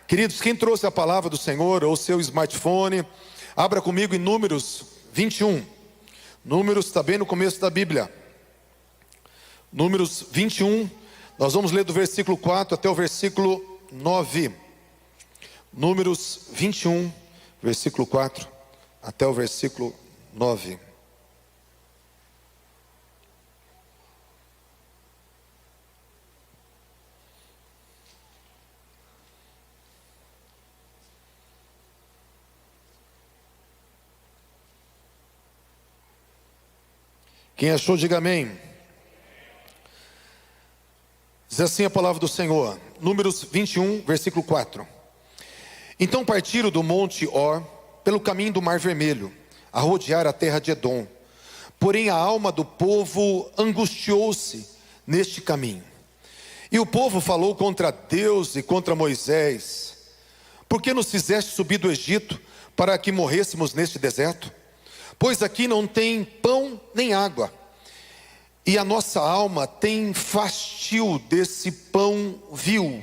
Queridos, quem trouxe a palavra do Senhor ou seu smartphone, abra comigo em Números 21. Números está bem no começo da Bíblia. Números 21, nós vamos ler do versículo 4 até o versículo 9. Números 21, versículo 4 até o versículo 9. Quem achou, diga amém. Diz assim a palavra do Senhor, Números 21, versículo 4. Então partiram do monte Or, pelo caminho do Mar Vermelho, a rodear a terra de Edom. Porém a alma do povo angustiou-se neste caminho. E o povo falou contra Deus e contra Moisés: por que nos fizeste subir do Egito, para que morrêssemos neste deserto? Pois aqui não tem pão nem água, e a nossa alma tem fastio desse pão vil.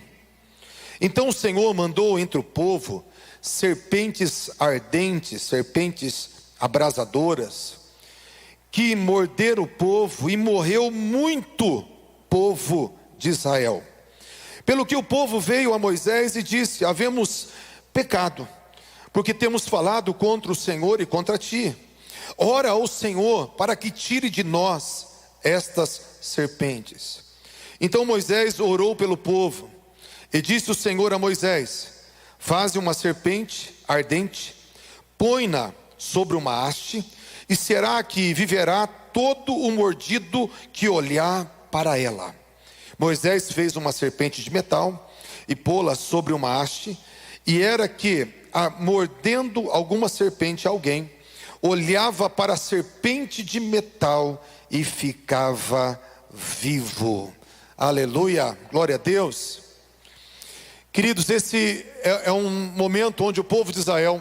Então o Senhor mandou entre o povo serpentes ardentes, serpentes abrasadoras, que morderam o povo, e morreu muito povo de Israel. Pelo que o povo veio a Moisés e disse: havemos pecado, porque temos falado contra o Senhor e contra ti. Ora ao Senhor para que tire de nós estas serpentes. Então Moisés orou pelo povo, e disse o Senhor a Moisés: faze uma serpente ardente, põe-na sobre uma haste, e será que viverá todo o mordido que olhar para ela. Moisés fez uma serpente de metal, e pô-la sobre uma haste, e era que, mordendo alguma serpente alguém, olhava para a serpente de metal e ficava vivo. Aleluia, glória a Deus. Queridos, esse é um momento onde o povo de Israel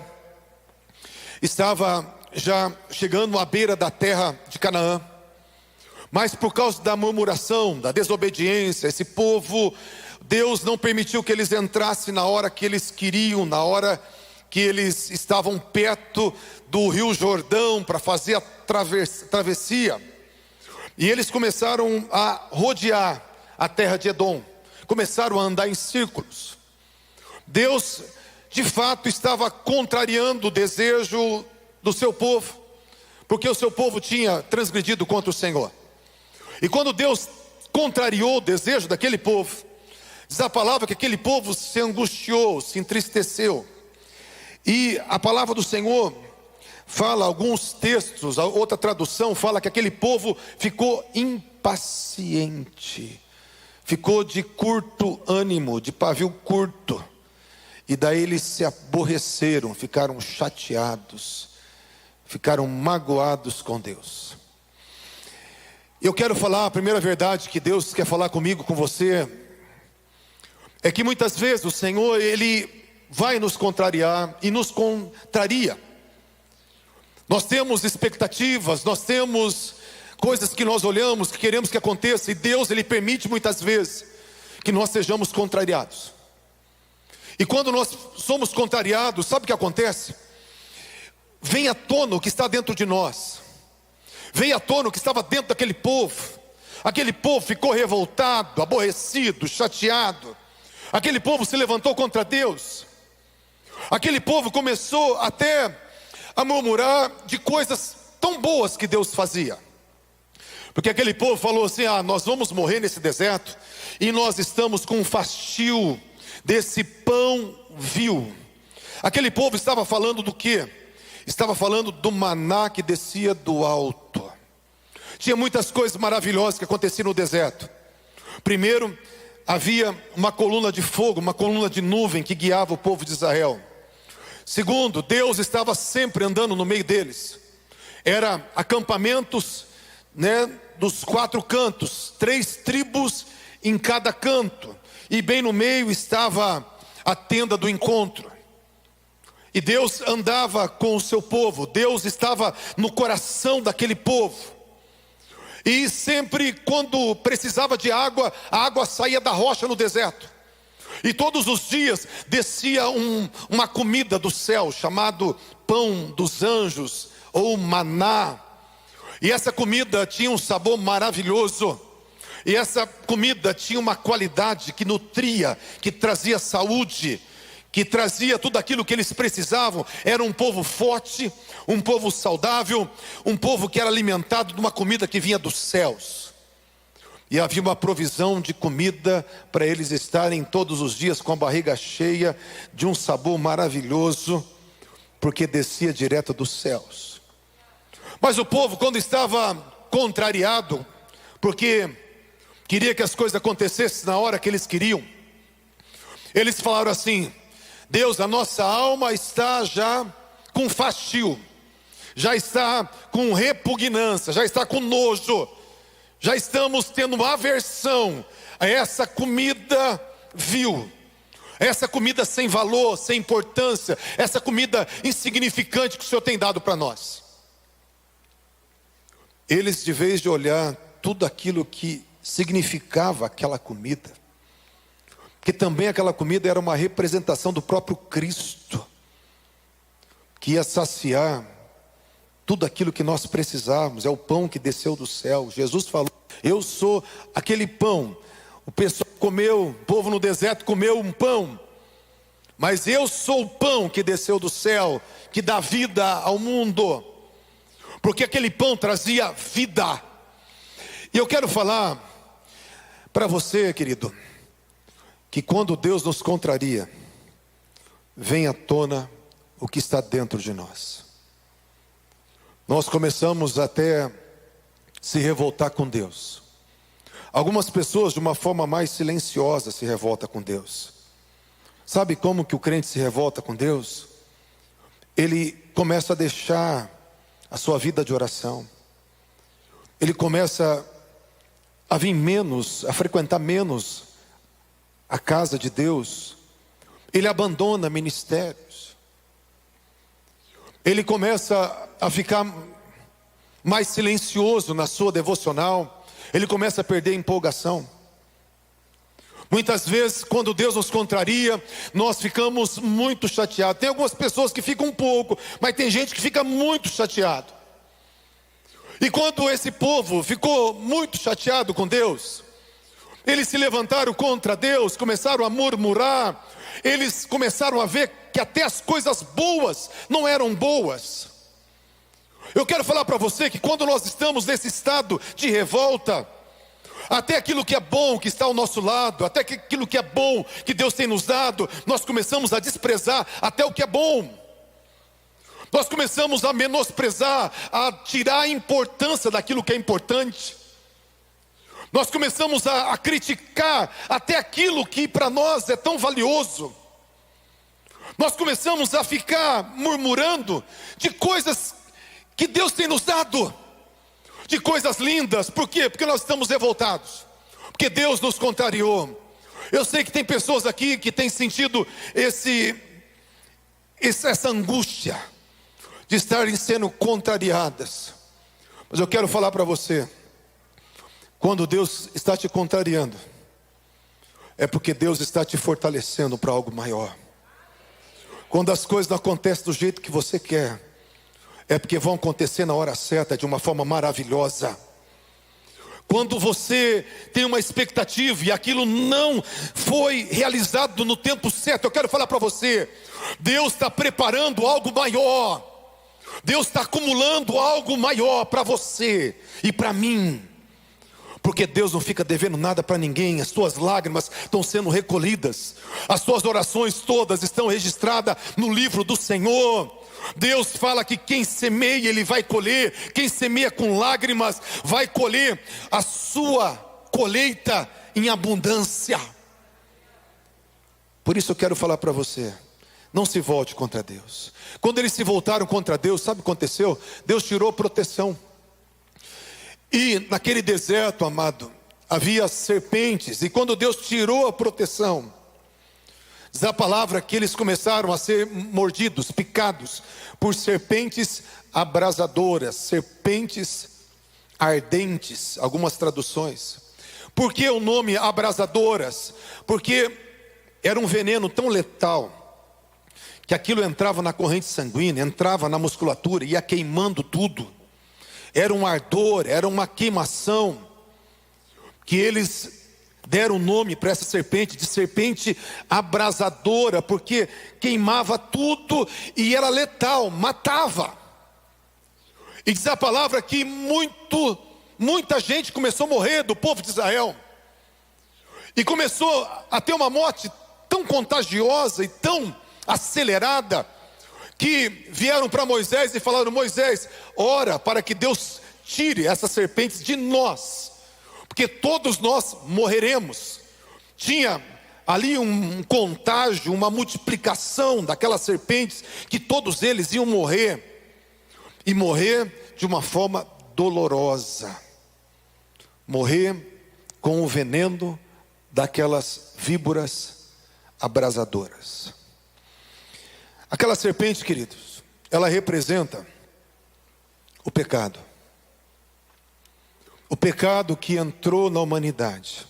estava já chegando à beira da terra de Canaã, mas por causa da murmuração, da desobediência, esse povo, Deus não permitiu que eles entrassem na hora que eles queriam, na hora que eles estavam perto do rio Jordão para fazer a travessia. E eles começaram a rodear a terra de Edom, começaram a andar em círculos. Deus de fato estava contrariando o desejo do seu povo, porque o seu povo tinha transgredido contra o Senhor. E quando Deus contrariou o desejo daquele povo, diz a palavra que aquele povo se angustiou, se entristeceu. E a palavra do Senhor fala, alguns textos, a outra tradução fala que aquele povo ficou impaciente, ficou de curto ânimo, de pavio curto. E daí eles se aborreceram, ficaram chateados, ficaram magoados com Deus. Eu quero falar, a primeira verdade que Deus quer falar comigo, com você, é que muitas vezes o Senhor, Ele vai nos contrariar e nos contraria. Nós temos expectativas, nós temos coisas que nós olhamos, que queremos que aconteça, e Deus, Ele permite muitas vezes que nós sejamos contrariados. E quando nós somos contrariados, sabe o que acontece? Vem à tona o que está dentro de nós, vem à tona o que estava dentro daquele povo. Aquele povo ficou revoltado, aborrecido, chateado. Aquele povo se levantou contra Deus. Aquele povo começou até a murmurar de coisas tão boas que Deus fazia. Porque aquele povo falou assim: nós vamos morrer nesse deserto, e nós estamos com um fastio desse pão vil. Aquele povo estava falando do quê? Estava falando do maná que descia do alto. Tinha muitas coisas maravilhosas que aconteciam no deserto. Primeiro, havia uma coluna de fogo, uma coluna de nuvem que guiava o povo de Israel. Segundo, Deus estava sempre andando no meio deles. Era acampamentos, dos 4 cantos, 3 tribos em cada canto, e bem no meio estava a tenda do encontro. E Deus andava com o seu povo, Deus estava no coração daquele povo. E sempre quando precisava de água, a água saía da rocha no deserto. E todos os dias descia uma comida do céu, chamado pão dos anjos, ou maná. E essa comida tinha um sabor maravilhoso. E essa comida tinha uma qualidade que nutria, que trazia saúde, que trazia tudo aquilo que eles precisavam. Era um povo forte, um povo saudável, um povo que era alimentado de uma comida que vinha dos céus. E havia uma provisão de comida para eles estarem todos os dias com a barriga cheia, de um sabor maravilhoso, porque descia direto dos céus. Mas o povo, quando estava contrariado, porque queria que as coisas acontecessem na hora que eles queriam, eles falaram assim: Deus, a nossa alma está já com fastio, já está com repugnância, já está com nojo, já estamos tendo uma aversão a essa comida vil, essa comida sem valor, sem importância, essa comida insignificante que o Senhor tem dado para nós. Eles, de vez de olhar tudo aquilo que significava aquela comida, que também aquela comida era uma representação do próprio Cristo, que ia saciar tudo aquilo que nós precisávamos. É o pão que desceu do céu. Jesus falou: eu sou aquele pão. O pessoal comeu, o povo no deserto comeu um pão, mas eu sou o pão que desceu do céu, que dá vida ao mundo, porque aquele pão trazia vida. E eu quero falar para você, querido, que quando Deus nos contraria, vem à tona o que está dentro de nós. Nós começamos até se revoltar com Deus. Algumas pessoas de uma forma mais silenciosa se revoltam com Deus. Sabe como que o crente se revolta com Deus? Ele começa a deixar a sua vida de oração. Ele começa a vir menos, a frequentar menos a casa de Deus. Ele abandona ministérios. Ele começa a ficar mais silencioso na sua devocional. Ele começa a perder a empolgação. Muitas vezes, quando Deus nos contraria, nós ficamos muito chateados. Tem algumas pessoas que ficam um pouco, mas tem gente que fica muito chateado. E quando esse povo ficou muito chateado com Deus, eles se levantaram contra Deus, começaram a murmurar. Eles começaram a ver que até as coisas boas não eram boas. Eu quero falar para você que quando nós estamos nesse estado de revolta, até aquilo que é bom que está ao nosso lado, até aquilo que é bom que Deus tem nos dado, nós começamos a desprezar até o que é bom. Nós começamos a menosprezar, a tirar a importância daquilo que é importante. Nós começamos a criticar até aquilo que para nós é tão valioso. Nós começamos a ficar murmurando de coisas que Deus tem nos dado, de coisas lindas. Por quê? Porque nós estamos revoltados, porque Deus nos contrariou. Eu sei que tem pessoas aqui que têm sentido essa angústia de estarem sendo contrariadas. Mas eu quero falar para você, quando Deus está te contrariando, é porque Deus está te fortalecendo para algo maior. Quando as coisas não acontecem do jeito que você quer, é porque vão acontecer na hora certa, de uma forma maravilhosa. Quando você tem uma expectativa e aquilo não foi realizado no tempo certo, eu quero falar para você, Deus está preparando algo maior. Deus está acumulando algo maior para você e para mim. Porque Deus não fica devendo nada para ninguém. As suas lágrimas estão sendo recolhidas, as suas orações todas estão registradas no livro do Senhor. Deus fala que quem semeia, Ele vai colher. Quem semeia com lágrimas, vai colher a sua colheita em abundância. Por isso eu quero falar para você, não se volte contra Deus. Quando eles se voltaram contra Deus, sabe o que aconteceu? Deus tirou proteção. E naquele deserto, amado, havia serpentes. E quando Deus tirou a proteção, diz a palavra que eles começaram a ser mordidos, picados por serpentes abrasadoras, serpentes ardentes, algumas traduções. Por que o nome abrasadoras? Porque Era um veneno tão letal que aquilo entrava na corrente sanguínea, entrava na musculatura, ia queimando tudo. Era um ardor, era uma queimação, que eles deram o nome para essa serpente de serpente abrasadora, porque queimava tudo e era letal, matava. E diz a palavra que muita gente começou a morrer do povo de Israel, e começou a ter uma morte tão contagiosa e tão acelerada, que vieram para Moisés e falaram: Moisés, ora para que Deus tire essas serpentes de nós, porque todos nós morreremos. Tinha ali um contágio, uma multiplicação daquelas serpentes, que todos eles iam morrer, e morrer de uma forma dolorosa, morrer com o veneno daquelas víboras abrasadoras. Aquela serpente, queridos, ela representa o pecado. O pecado que entrou na humanidade,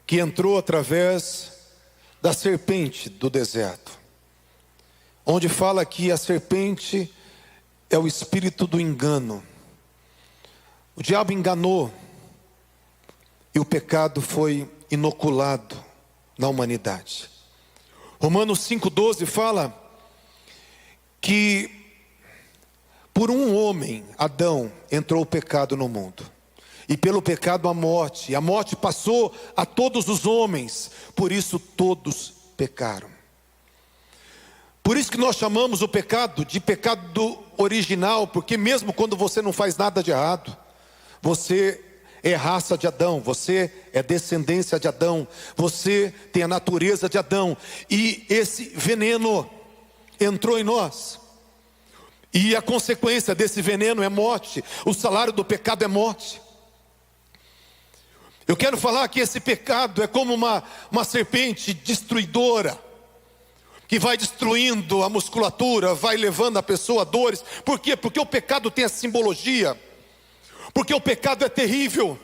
que entrou através da serpente do deserto, onde fala que a serpente é o espírito do engano. O diabo enganou, e o pecado foi inoculado na humanidade. Romanos 5,12 fala que por um homem, Adão, entrou o pecado no mundo, e pelo pecado a morte, e a morte passou a todos os homens, por isso todos pecaram. Por isso que nós chamamos o pecado de pecado original, porque mesmo quando você não faz nada de errado, você é raça de Adão, você é descendência de Adão, você tem a natureza de Adão, e esse veneno entrou em nós, e a consequência desse veneno é morte. O salário do pecado é morte. Eu quero falar que esse pecado é como uma serpente destruidora, que vai destruindo a musculatura, vai levando a pessoa a dores. Por quê? Porque o pecado tem a simbologia, porque o pecado é terrível,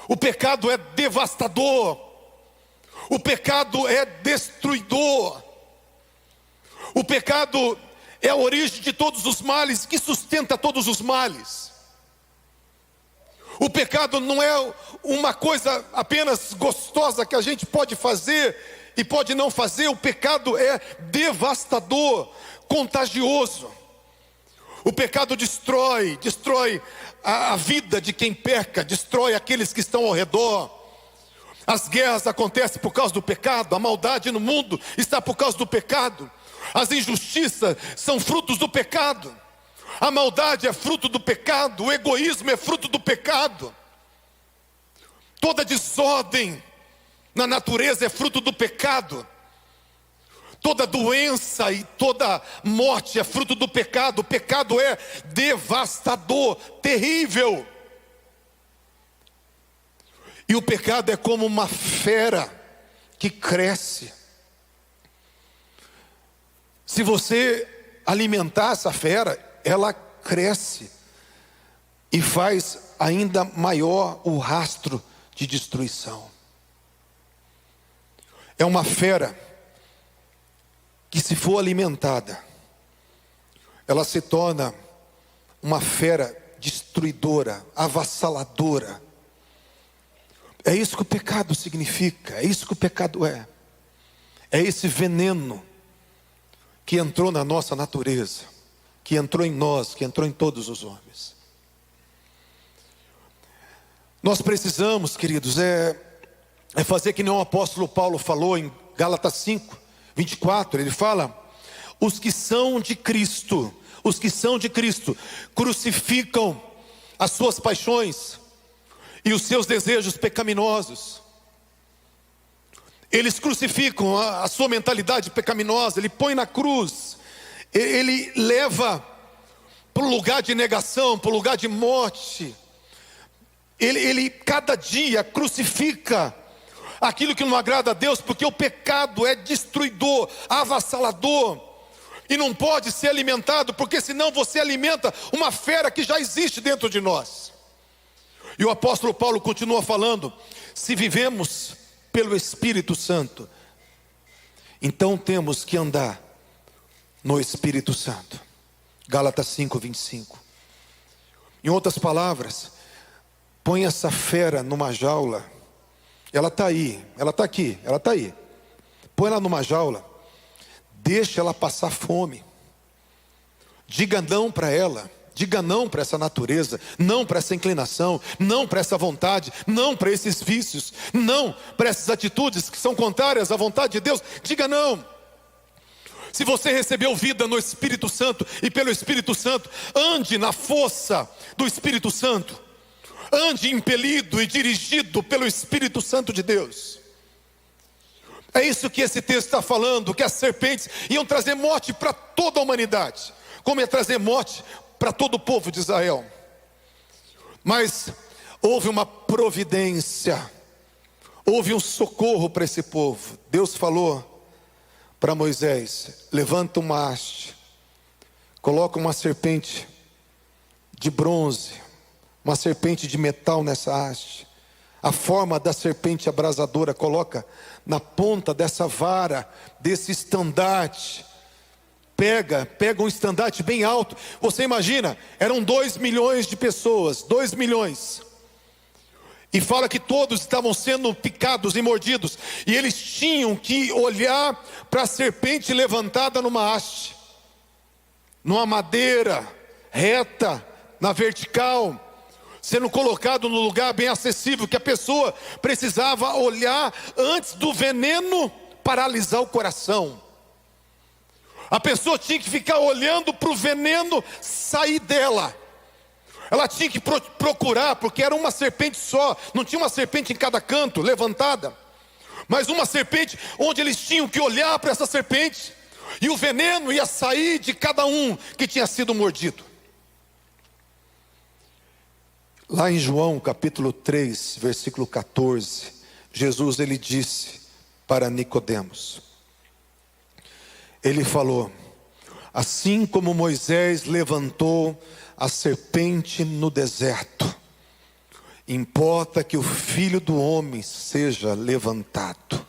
o pecado é devastador, o pecado é destruidor, o pecado é a origem de todos os males, que sustenta todos os males. O pecado não é uma coisa apenas gostosa que a gente pode fazer e pode não fazer. O pecado é devastador, contagioso. O pecado destrói a vida de quem peca, destrói aqueles que estão ao redor. As guerras acontecem por causa do pecado, a maldade no mundo está por causa do pecado, as injustiças são frutos do pecado, a maldade é fruto do pecado, o egoísmo é fruto do pecado, toda desordem na natureza é fruto do pecado. Toda doença e toda morte é fruto do pecado. O pecado é devastador, terrível. E o pecado é como uma fera que cresce. Se você alimentar essa fera, ela cresce e faz ainda maior o rastro de destruição. É uma fera que, se for alimentada, ela se torna uma fera destruidora, avassaladora. É isso que o pecado significa, é isso que o pecado é. É esse veneno que entrou na nossa natureza, que entrou em nós, que entrou em todos os homens. Nós precisamos, queridos, fazer que nem o apóstolo Paulo falou em Gálatas 5:24, ele fala: os que são de Cristo crucificam as suas paixões e os seus desejos pecaminosos. Eles crucificam a sua mentalidade pecaminosa, ele põe na cruz, ele leva para o lugar de negação, para o lugar de morte. Ele cada dia crucifica aquilo que não agrada a Deus, porque o pecado é destruidor, avassalador, e não pode ser alimentado, porque senão você alimenta uma fera que já existe dentro de nós. E o apóstolo Paulo continua falando: se vivemos pelo Espírito Santo, então temos que andar no Espírito Santo. Gálatas 5:25. Em outras palavras, põe essa fera numa jaula. Ela está aí, ela está aqui, ela está aí. Põe ela numa jaula, deixa ela passar fome. Diga não para ela, diga não para essa natureza, não para essa inclinação, não para essa vontade, não para esses vícios, não para essas atitudes que são contrárias à vontade de Deus. Diga não. Se você recebeu vida no Espírito Santo e pelo Espírito Santo, ande na força do Espírito Santo. Ande impelido e dirigido pelo Espírito Santo de Deus. É isso que esse texto está falando, que as serpentes iam trazer morte para toda a humanidade, como ia trazer morte para todo o povo de Israel. Mas houve uma providência, houve um socorro para esse povo. Deus falou para Moisés: levanta uma haste, coloca uma serpente de bronze, uma serpente de metal nessa haste. A forma da serpente abrasadora, coloca na ponta dessa vara, desse estandarte. Pega um estandarte bem alto. Você imagina, eram 2 milhões de pessoas, 2 milhões. E fala que todos estavam sendo picados e mordidos. E eles tinham que olhar para a serpente levantada numa haste, numa madeira reta, na vertical, sendo colocado no lugar bem acessível, que a pessoa precisava olhar antes do veneno paralisar o coração. A pessoa tinha que ficar olhando para o veneno sair dela. Ela tinha que procurar, porque era uma serpente só, não tinha uma serpente em cada canto, levantada, mas uma serpente onde eles tinham que olhar para essa serpente, e o veneno ia sair de cada um que tinha sido mordido. Lá em João capítulo 3, versículo 14, Jesus ele disse para Nicodemos, ele falou: assim como Moisés levantou a serpente no deserto, importa que o Filho do Homem seja levantado.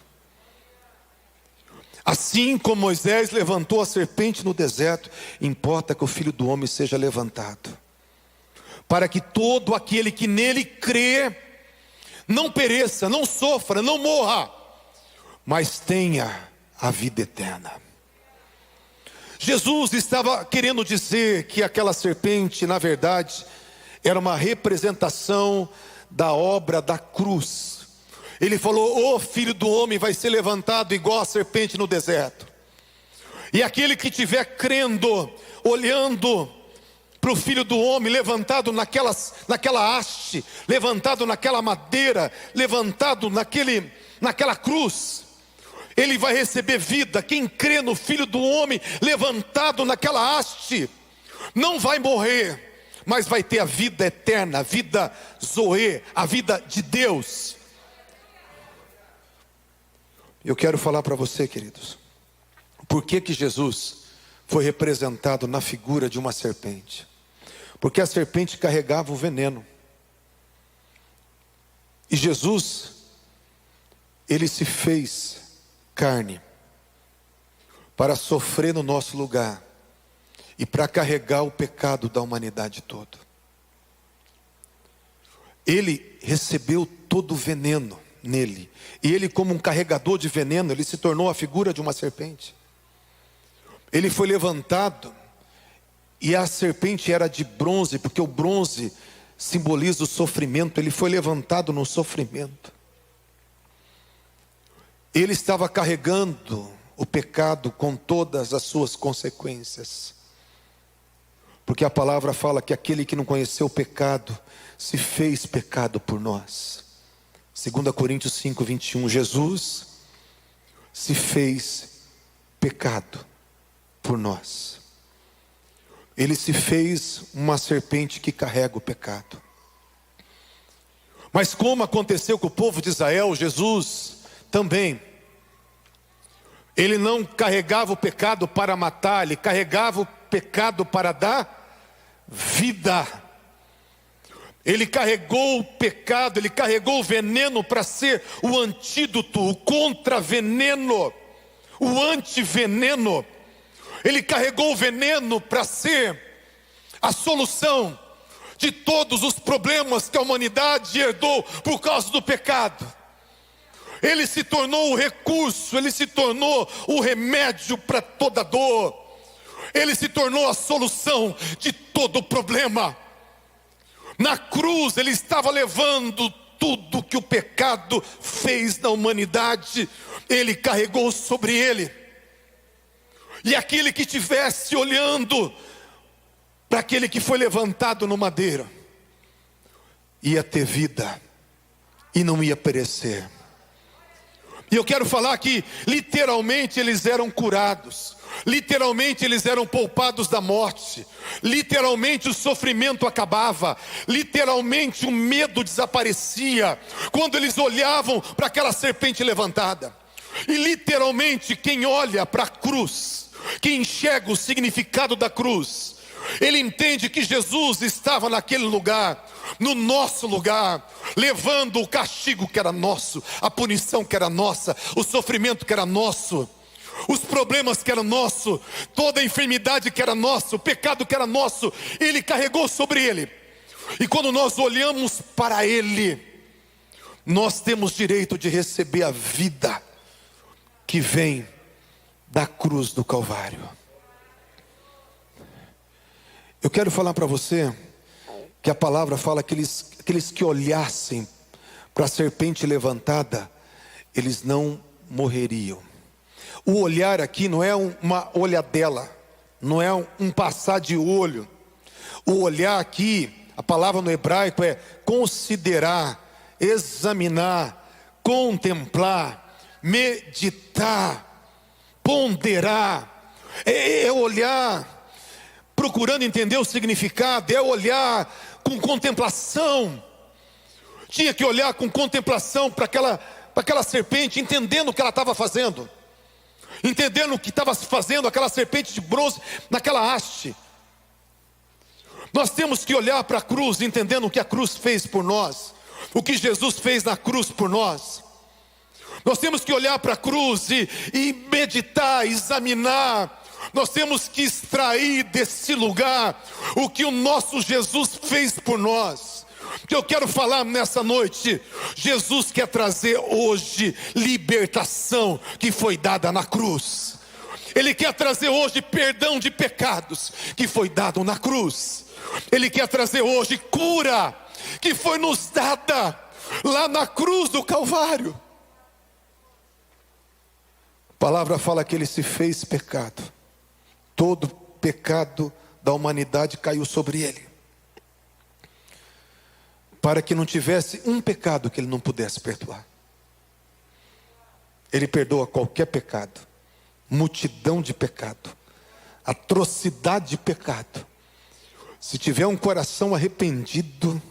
Assim como Moisés levantou a serpente no deserto, importa que o Filho do Homem seja levantado, para que todo aquele que nele crê não pereça, não sofra, não morra, mas tenha a vida eterna. Jesus estava querendo dizer que aquela serpente, na verdade, era uma representação da obra da cruz. Ele falou: o Filho do Homem vai ser levantado igual a serpente no deserto. E aquele que estiver crendo, olhando para o Filho do Homem levantado naquela haste, levantado naquela madeira, levantado naquela cruz, ele vai receber vida. Quem crê no Filho do Homem levantado naquela haste, não vai morrer, mas vai ter a vida eterna, a vida Zoe, a vida de Deus. Eu quero falar para você, queridos, por que Jesus foi representado na figura de uma serpente? Porque a serpente carregava o veneno. E Jesus, ele se fez carne para sofrer no nosso lugar e para carregar o pecado da humanidade toda. Ele recebeu todo o veneno nele, e ele, como um carregador de veneno, ele se tornou a figura de uma serpente. Ele foi levantado, e a serpente era de bronze, porque o bronze simboliza o sofrimento. Ele foi levantado no sofrimento. Ele estava carregando o pecado com todas as suas consequências, porque a palavra fala que aquele que não conheceu o pecado se fez pecado por nós. 2 Coríntios 5, 21, Jesus se fez pecado por nós. Ele se fez uma serpente que carrega o pecado. Mas como aconteceu com o povo de Israel, Jesus também, ele não carregava o pecado para matar, ele carregava o pecado para dar vida. Ele carregou o pecado, ele carregou o veneno para ser o antídoto, o contraveneno, o antiveneno. Ele carregou o veneno para ser a solução de todos os problemas que a humanidade herdou por causa do pecado. Ele se tornou o recurso, ele se tornou o remédio para toda dor. Ele se tornou a solução de todo problema. Na cruz ele estava levando tudo que o pecado fez na humanidade, ele carregou sobre ele. E aquele que estivesse olhando para aquele que foi levantado no madeiro, ia ter vida e não ia perecer. E eu quero falar que literalmente eles eram curados, literalmente eles eram poupados da morte, literalmente o sofrimento acabava, literalmente o medo desaparecia quando eles olhavam para aquela serpente levantada. E literalmente quem olha para a cruz, quem enxerga o significado da cruz, ele entende que Jesus estava naquele lugar, no nosso lugar, levando o castigo que era nosso, a punição que era nossa, o sofrimento que era nosso, os problemas que eram nosso, toda a enfermidade que era nossa, o pecado que era nosso, ele carregou sobre ele. E quando nós olhamos para ele, nós temos direito de receber a vida que vem da cruz do Calvário. Eu quero falar para você que a palavra fala que aqueles que olhassem para a serpente levantada, eles não morreriam. O olhar aqui não é uma olhadela, não é um passar de olho. O olhar aqui, a palavra no hebraico é considerar, examinar, contemplar, meditar, ponderar. É olhar procurando entender o significado, é olhar com contemplação. Tinha que olhar com contemplação para aquela serpente, entendendo o que ela estava fazendo, entendendo o que estava fazendo aquela serpente de bronze naquela haste. Nós temos que olhar para a cruz, entendendo o que a cruz fez por nós, o que Jesus fez na cruz por nós. Nós temos que olhar para a cruz e meditar, examinar. Nós temos que extrair desse lugar o que o nosso Jesus fez por nós. Que eu quero falar nessa noite, Jesus quer trazer hoje libertação que foi dada na cruz. Ele quer trazer hoje perdão de pecados que foi dado na cruz. Ele quer trazer hoje cura que foi nos dada lá na cruz do Calvário. A palavra fala que ele se fez pecado. Todo pecado da humanidade caiu sobre ele, para que não tivesse um pecado que ele não pudesse perdoar. Ele perdoa qualquer pecado, multidão de pecado, atrocidade de pecado. Se tiver um coração arrependido,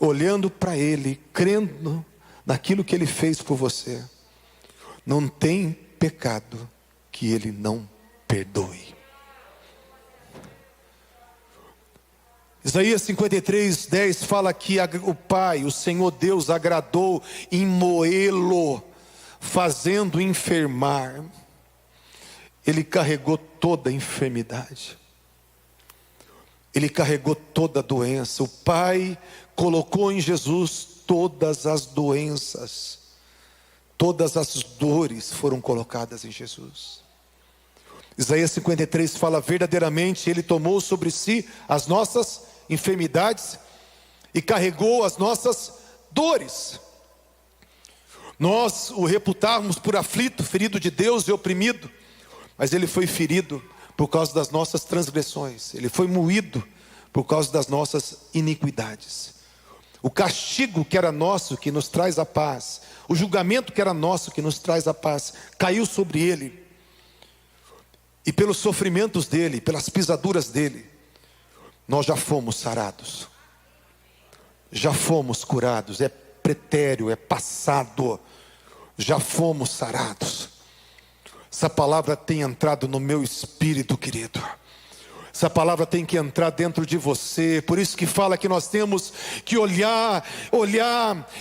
olhando para ele, crendo naquilo que ele fez por você, não tem pecado que ele não perdoe. Isaías 53:10 fala que o Pai, o Senhor Deus, agradou em moê-lo, fazendo enfermar. Ele carregou toda a enfermidade, ele carregou toda a doença. O Pai colocou em Jesus todas as doenças, todas as dores foram colocadas em Jesus. Isaías 53 fala: verdadeiramente ele tomou sobre si as nossas enfermidades e carregou as nossas dores. Nós o reputávamos por aflito, ferido de Deus e oprimido, mas ele foi ferido por causa das nossas transgressões, ele foi moído por causa das nossas iniquidades. O castigo que era nosso, que nos traz a paz, o julgamento que era nosso, que nos traz a paz, caiu sobre ele. E pelos sofrimentos dele, pelas pisaduras dele, nós já fomos sarados, já fomos curados. É pretérito, é passado, já fomos sarados. Essa palavra tem entrado no meu espírito, querido. Essa palavra tem que entrar dentro de você. Por isso que fala que nós temos que olhar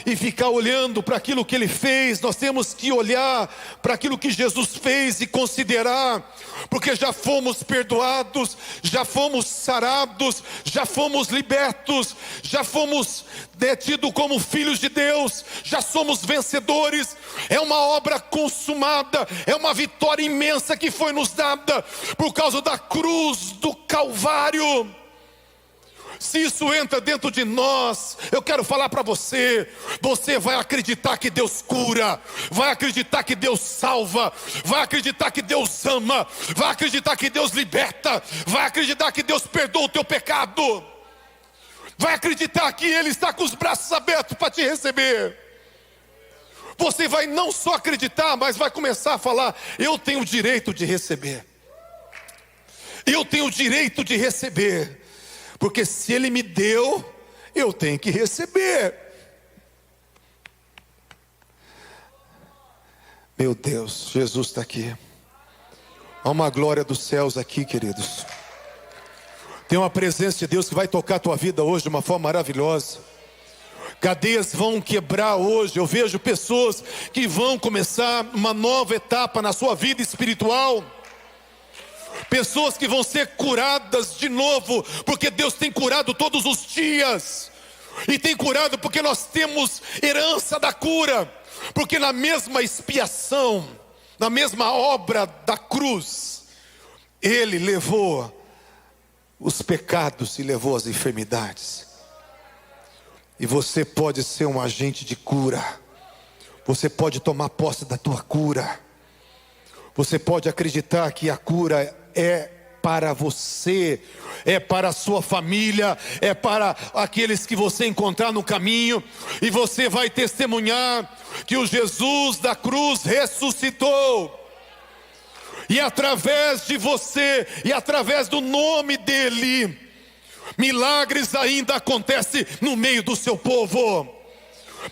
e ficar olhando para aquilo que Ele fez. Nós temos que olhar para aquilo que Jesus fez e considerar, porque já fomos perdoados, já fomos sarados, já fomos libertos, já fomos tidos como filhos de Deus, já somos vencedores. É uma obra consumada, é uma vitória imensa que foi nos dada por causa da cruz do Calvário. Se isso entra dentro de nós, eu quero falar para você, você vai acreditar que Deus cura, vai acreditar que Deus salva, vai acreditar que Deus ama, vai acreditar que Deus liberta, vai acreditar que Deus perdoa o teu pecado, vai acreditar que Ele está com os braços abertos para te receber. Você vai não só acreditar, mas vai começar a falar: eu tenho o direito de receber, eu tenho o direito de receber, porque se Ele me deu, eu tenho que receber. Meu Deus, Jesus está aqui. Há uma glória dos céus aqui, queridos. Tem uma presença de Deus que vai tocar a tua vida hoje de uma forma maravilhosa. Cadeias vão quebrar hoje. Eu vejo pessoas que vão começar uma nova etapa na sua vida espiritual. Pessoas que vão ser curadas de novo, porque Deus tem curado todos os dias. E tem curado porque nós temos herança da cura. Porque na mesma expiação, na mesma obra da cruz, Ele levou os pecados e levou as enfermidades. E você pode ser um agente de cura. Você pode tomar posse da tua cura. Você pode acreditar que a cura é para você, é para a sua família, é para aqueles que você encontrar no caminho. E você vai testemunhar que o Jesus da cruz ressuscitou. E através de você, e através do nome dEle, milagres ainda acontecem no meio do seu povo.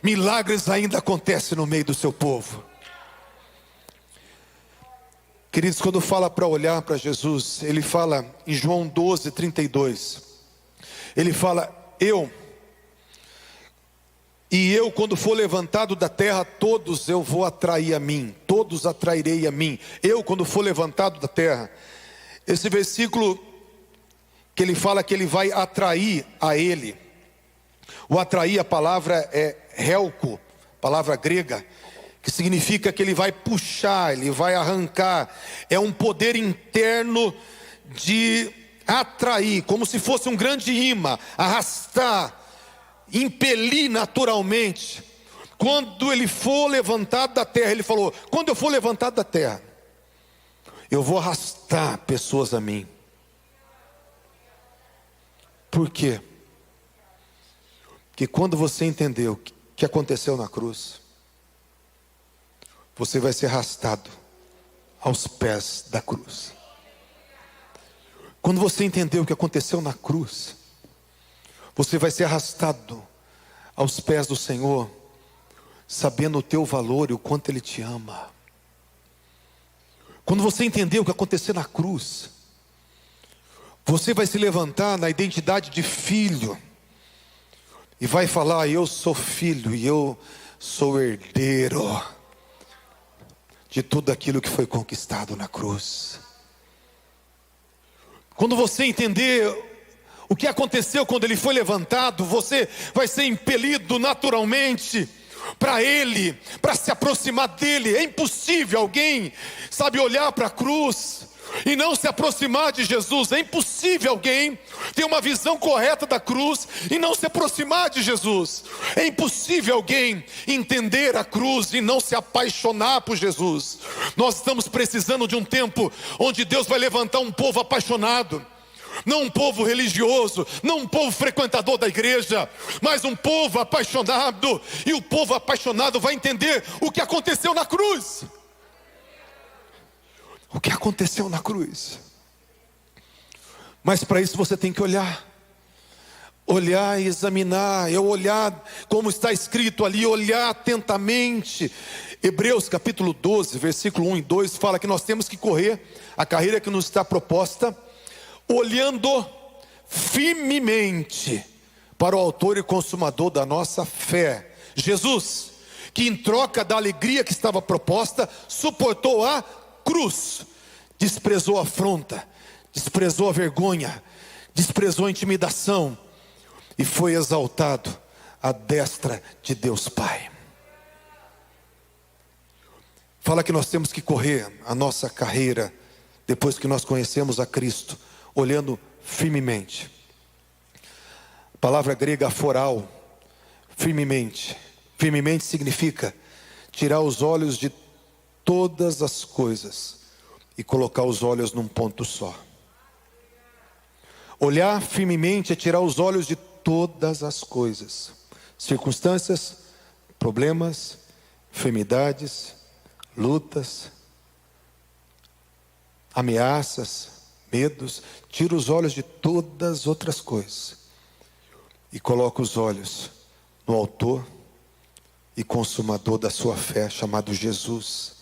Milagres ainda acontecem no meio do seu povo. Queridos, quando fala para olhar para Jesus, Ele fala em João 12:32. Ele fala: eu quando for levantado da terra, todos eu vou atrair a mim, todos atrairei a mim. Eu quando for levantado da terra. Esse versículo que ele fala que ele vai atrair a Ele. O atrair, a palavra é helko, palavra grega, que significa que Ele vai puxar, Ele vai arrancar. É um poder interno de atrair, como se fosse um grande imã, arrastar, impelir naturalmente. Quando Ele for levantado da terra, Ele falou: quando eu for levantado da terra, eu vou arrastar pessoas a mim. Por quê? Porque quando você entendeu o que aconteceu na cruz, você vai ser arrastado aos pés da cruz. Quando você entendeu o que aconteceu na cruz, você vai ser arrastado aos pés do Senhor, sabendo o teu valor e o quanto Ele te ama. Quando você entendeu o que aconteceu na cruz, você vai se levantar na identidade de filho e vai falar: eu sou filho e eu sou herdeiro de tudo aquilo que foi conquistado na cruz. Quando você entender o que aconteceu quando Ele foi levantado, você vai ser impelido naturalmente para Ele, para se aproximar dEle. É impossível alguém, olhar para a cruz e não se aproximar de Jesus. É impossível alguém ter uma visão correta da cruz e não se aproximar de Jesus. É impossível alguém entender a cruz e não se apaixonar por Jesus. Nós estamos precisando de um tempo onde Deus vai levantar um povo apaixonado. Não um povo religioso, não um povo frequentador da igreja, mas um povo apaixonado. E o povo apaixonado vai entender o que aconteceu na cruz. O que aconteceu na cruz. Mas para isso você tem que olhar e examinar. Olhar como está escrito ali, olhar atentamente. Hebreus capítulo 12, versículo 1 e 2 fala que nós temos que correr a carreira que nos está proposta, olhando firmemente para o autor e consumador da nossa fé, Jesus, que em troca da alegria que estava proposta, suportou a cruz, desprezou a afronta, desprezou a vergonha, desprezou a intimidação e foi exaltado à destra de Deus Pai. Fala que nós temos que correr a nossa carreira depois que nós conhecemos a Cristo, olhando firmemente. A palavra grega aforal, firmemente. Firmemente significa tirar os olhos de todas as coisas e colocar os olhos num ponto só. Olhar firmemente é tirar os olhos de todas as coisas, circunstâncias, problemas, enfermidades, lutas, ameaças, medos. Tira os olhos de todas as outras coisas e coloca os olhos no autor e consumador da sua fé, chamado Jesus,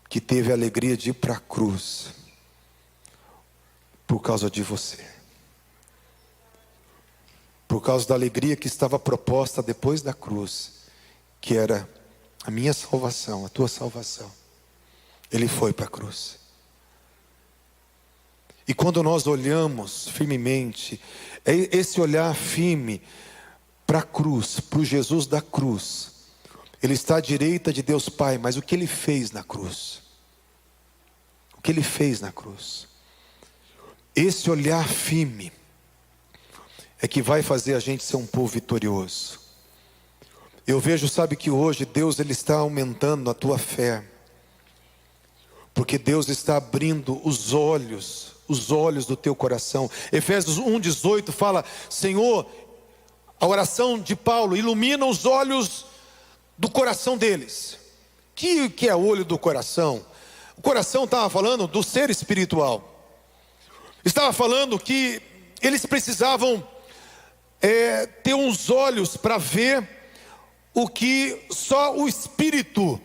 que teve a alegria de ir para a cruz por causa de você, por causa da alegria que estava proposta depois da cruz, que era a minha salvação, a tua salvação. Ele foi para a cruz. E quando nós olhamos firmemente, é esse olhar firme para a cruz, para o Jesus da cruz. Ele está à direita de Deus Pai, mas o que Ele fez na cruz? O que Ele fez na cruz? Esse olhar firme é que vai fazer a gente ser um povo vitorioso. Eu vejo, sabe, que hoje Deus Ele está aumentando a tua fé, porque Deus está abrindo os olhos do teu coração. Efésios 1:18 fala: Senhor, a oração de Paulo, ilumina os olhos do coração deles. Que é o olho do coração? O coração estava falando do ser espiritual. Estava falando que eles precisavam ter uns olhos para ver o que só o Espírito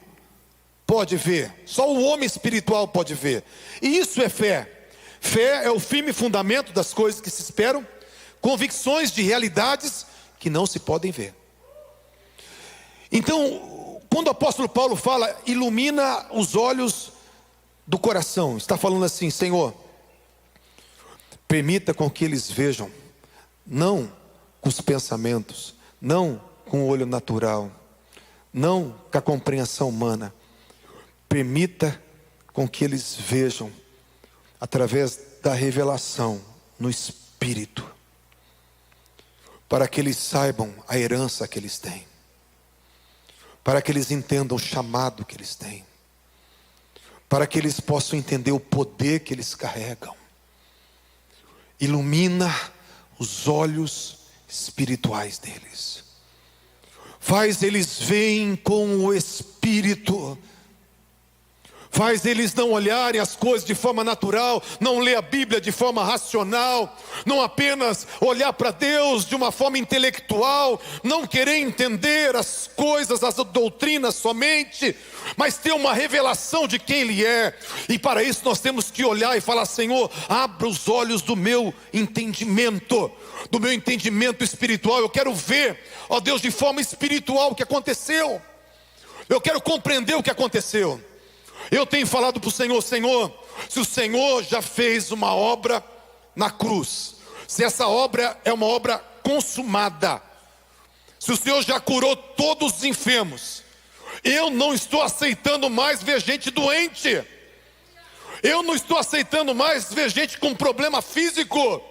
pode ver, só o homem espiritual pode ver. E isso é fé. Fé é o firme fundamento das coisas que se esperam, convicções de realidades que não se podem ver. Então, quando o apóstolo Paulo fala, ilumina os olhos do coração, está falando assim: Senhor, permita com que eles vejam, não com os pensamentos, não com o olho natural, não com a compreensão humana. Permita com que eles vejam através da revelação no Espírito, para que eles saibam a herança que eles têm, para que eles entendam o chamado que eles têm, para que eles possam entender o poder que eles carregam. Ilumina os olhos espirituais deles, faz eles verem com o Espírito, faz eles não olharem as coisas de forma natural, não ler a Bíblia de forma racional, não apenas olhar para Deus de uma forma intelectual, não querer entender as coisas, as doutrinas somente, mas ter uma revelação de quem Ele é. E para isso nós temos que olhar e falar: Senhor, abra os olhos do meu entendimento espiritual. Eu quero ver, ó Deus, de forma espiritual o que aconteceu. Eu quero compreender o que aconteceu. Eu tenho falado para o Senhor: Senhor, se o Senhor já fez uma obra na cruz, se essa obra é uma obra consumada, se o Senhor já curou todos os enfermos, eu não estou aceitando mais ver gente doente, eu não estou aceitando mais ver gente com problema físico,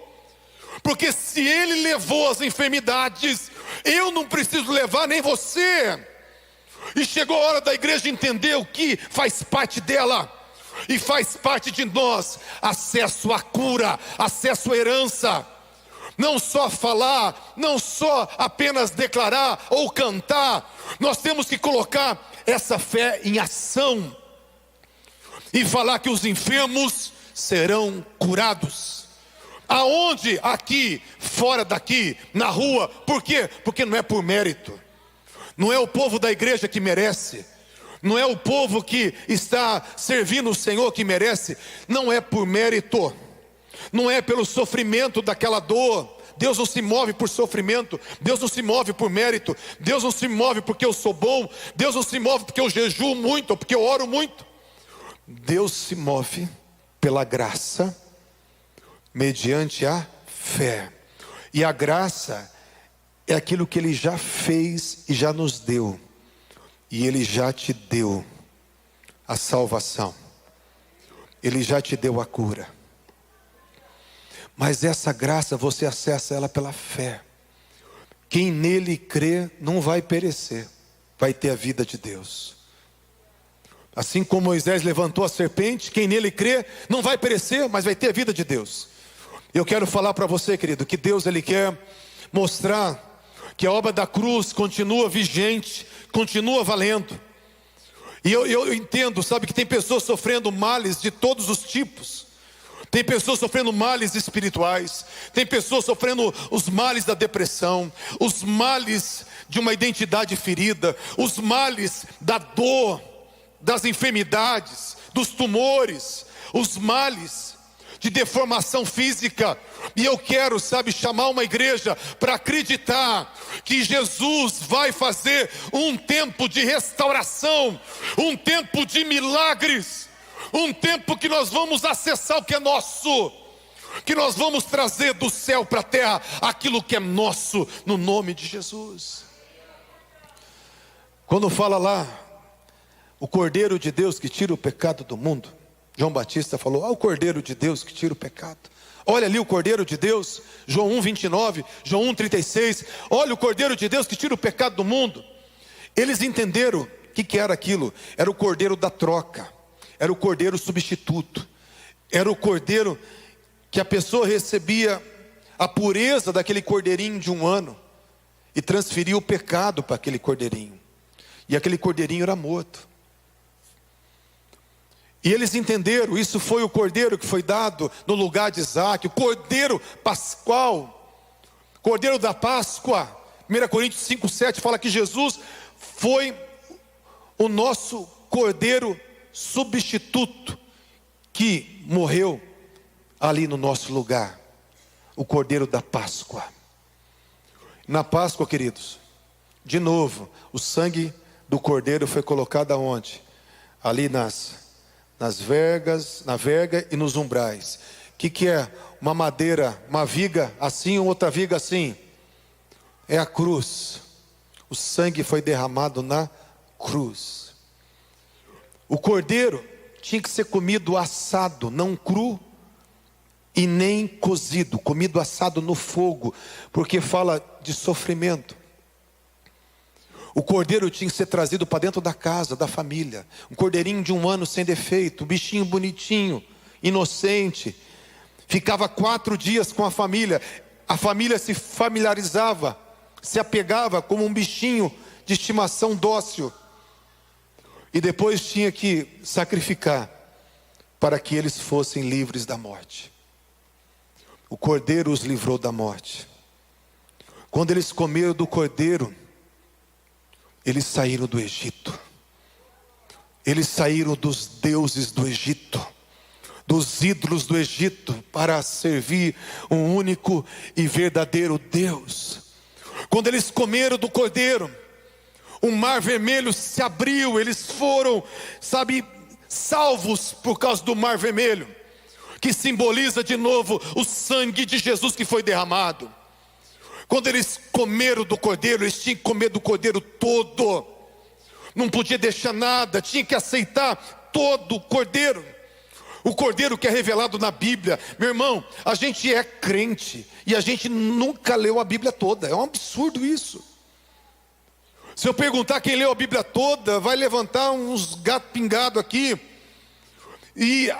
porque se Ele levou as enfermidades, eu não preciso levar, nem você. E chegou a hora da igreja entender o que faz parte dela, e faz parte de nós: acesso à cura, acesso à herança. Não só falar, não só apenas declarar ou cantar, nós temos que colocar essa fé em ação e falar que os enfermos serão curados. Aonde? Aqui, fora daqui, na rua. Por quê? Porque não é por mérito. Não é o povo da igreja que merece, não é o povo que está servindo o Senhor que merece, não é por mérito. não é pelo sofrimento daquela dor. Deus não se move por sofrimento, Deus não se move por mérito, Deus não se move porque eu sou bom, Deus não se move porque eu jejuo muito, ou porque eu oro muito. Deus se move pela graça, mediante a fé. E a graça é aquilo que Ele já fez e já nos deu. E Ele já te deu a salvação. Ele já te deu a cura. Mas essa graça você acessa ela pela fé. Quem nele crê não vai perecer, vai ter a vida de Deus. Assim como Moisés levantou a serpente, quem nele crê não vai perecer, mas vai ter a vida de Deus. Eu quero falar para você, querido, que Deus Ele quer mostrar que a obra da cruz continua vigente, continua valendo. E eu entendo, sabe, que tem pessoas sofrendo males de todos os tipos. Tem pessoas sofrendo males espirituais, tem pessoas sofrendo os males da depressão, os males de uma identidade ferida, os males da dor, das enfermidades, dos tumores, os males de deformação física. E eu quero, sabe, chamar uma igreja para acreditar que Jesus vai fazer um tempo de restauração, um tempo de milagres, um tempo que nós vamos acessar o que é nosso, que nós vamos trazer do céu para a terra aquilo que é nosso, no nome de Jesus. Quando fala lá, o Cordeiro de Deus que tira o pecado do mundo, João Batista falou, o Cordeiro de Deus que tira o pecado. Olha ali o Cordeiro de Deus, João 1:29, João 1:36, olha o Cordeiro de Deus que tira o pecado do mundo. Eles entenderam o que era aquilo, era o Cordeiro da troca. Era o cordeiro substituto. Era o cordeiro que a pessoa recebia a pureza daquele cordeirinho de 1 ano e transferia o pecado para aquele cordeirinho. E aquele cordeirinho era morto. E eles entenderam, isso foi o cordeiro que foi dado no lugar de Isaac, o cordeiro pascual, cordeiro da Páscoa. 1 Coríntios 5:7 fala que Jesus foi o nosso cordeiro substituto que morreu ali no nosso lugar, o Cordeiro da Páscoa. Na Páscoa, queridos, de novo, o sangue do Cordeiro foi colocado aonde? Ali nas vergas, na verga e nos umbrais. O que é uma madeira, uma viga assim ou outra viga assim? É a cruz. O sangue foi derramado na cruz. O cordeiro tinha que ser comido assado, não cru e nem cozido, comido assado no fogo, porque fala de sofrimento. O cordeiro tinha que ser trazido para dentro da casa, da família. Um cordeirinho de 1 ano sem defeito, um bichinho bonitinho, inocente. Ficava 4 dias com a família se familiarizava, se apegava como um bichinho de estimação dócil. E depois tinha que sacrificar para que eles fossem livres da morte. O cordeiro os livrou da morte. Quando eles comeram do cordeiro, eles saíram do Egito. Eles saíram dos deuses do Egito, dos ídolos do Egito, para servir um único e verdadeiro Deus. Quando eles comeram do cordeiro, o mar vermelho se abriu, eles foram, salvos por causa do mar vermelho, que simboliza de novo o sangue de Jesus que foi derramado. Quando eles comeram do cordeiro, eles tinham que comer do cordeiro todo, não podia deixar nada, tinha que aceitar todo o cordeiro que é revelado na Bíblia. Meu irmão, a gente é crente e a gente nunca leu a Bíblia toda, é um absurdo isso. Se eu perguntar quem leu a Bíblia toda, vai levantar uns gato pingado aqui. E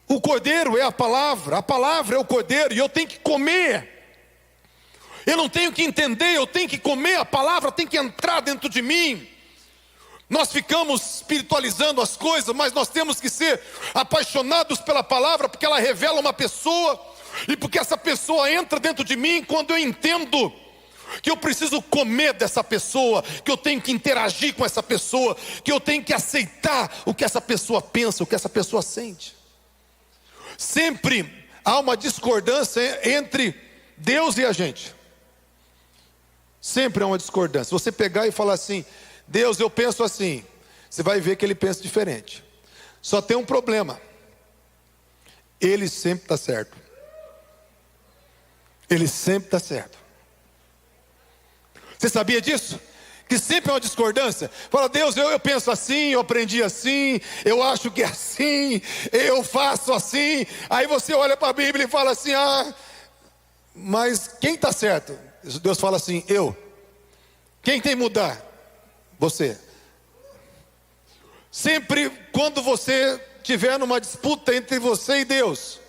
o cordeiro é a palavra é o cordeiro, e eu tenho que comer. Eu não tenho que entender, eu tenho que comer, a palavra tem que entrar dentro de mim. Nós ficamos espiritualizando as coisas, mas nós temos que ser apaixonados pela palavra, porque ela revela uma pessoa, e porque essa pessoa entra dentro de mim quando eu entendo que eu preciso comer dessa pessoa, que eu tenho que interagir com essa pessoa, que eu tenho que aceitar o que essa pessoa pensa, o que essa pessoa sente. Sempre há uma discordância entre Deus e a gente. Sempre há uma discordância. Você pegar e falar assim: Deus, eu penso assim, você vai ver que ele pensa diferente. Só tem um problema: ele sempre está certo. Ele sempre está certo. Você sabia disso? Que sempre é uma discordância. Fala: Deus, eu penso assim, eu aprendi assim, eu acho que é assim, eu faço assim. Aí você olha para a Bíblia e fala assim: mas quem está certo? Deus fala assim: eu. Quem tem que mudar? Você. Sempre quando você tiver numa disputa entre você e Deus,